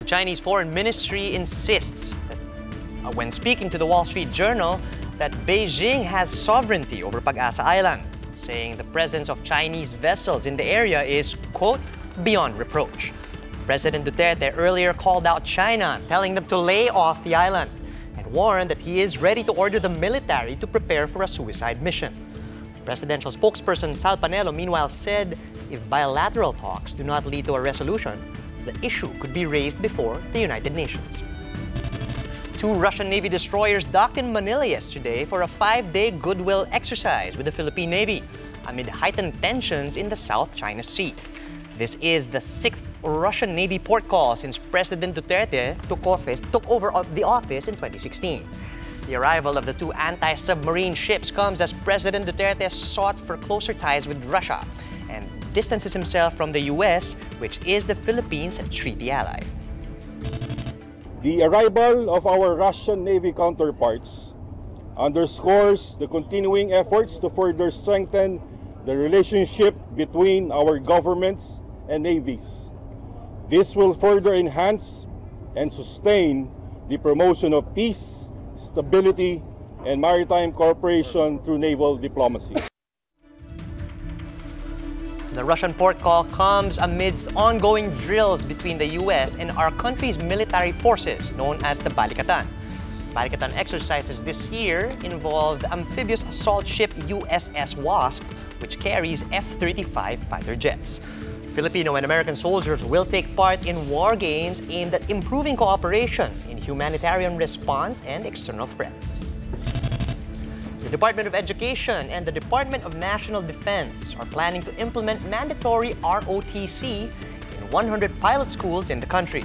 The Chinese Foreign Ministry insists that, when speaking to the Wall Street Journal, that Beijing has sovereignty over Pag-asa Island, saying the presence of Chinese vessels in the area is, quote, beyond reproach. President Duterte earlier called out China, telling them to lay off the island, and warned that he is ready to order the military to prepare for a suicide mission. Presidential spokesperson Sal Panelo, meanwhile, said if bilateral talks do not lead to a resolution, the issue could be raised before the United Nations. 2 Russian Navy destroyers docked in Manila yesterday for a 5-day goodwill exercise with the Philippine Navy amid heightened tensions in the South China Sea. This is the 6th Russian Navy port call since President Duterte took over the office in 2016. The arrival of the 2 anti-submarine ships comes as President Duterte sought for closer ties with Russia and distances himself from the U.S., which is the Philippines' treaty ally. The arrival of our Russian Navy counterparts underscores the continuing efforts to further strengthen the relationship between our governments and navies. This will further enhance and sustain the promotion of peace, stability, and maritime cooperation through naval diplomacy. The Russian port call comes amidst ongoing drills between the U.S. and our country's military forces, known as the Balikatan. Balikatan exercises this year involved amphibious assault ship USS Wasp, which carries F-35 fighter jets. Filipino and American soldiers will take part in war games aimed at improving cooperation in humanitarian response and external threats. The Department of Education and the Department of National Defense are planning to implement mandatory ROTC in 100 pilot schools in the country.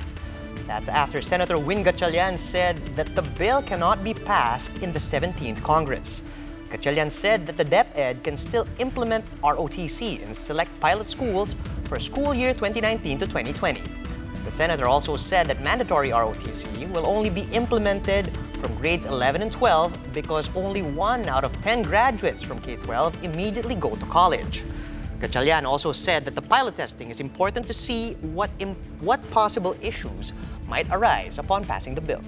That's after Senator Win Gatchalian said that the bill cannot be passed in the 17th Congress. Gatchalian said that the DepEd can still implement ROTC in select pilot schools for school year 2019 to 2020. The senator also said that mandatory ROTC will only be implemented from grades 11 and 12 because only 1 out of 10 graduates from K-12 immediately go to college. Gatchalian also said that the pilot testing is important to see what possible issues might arise upon passing the bill.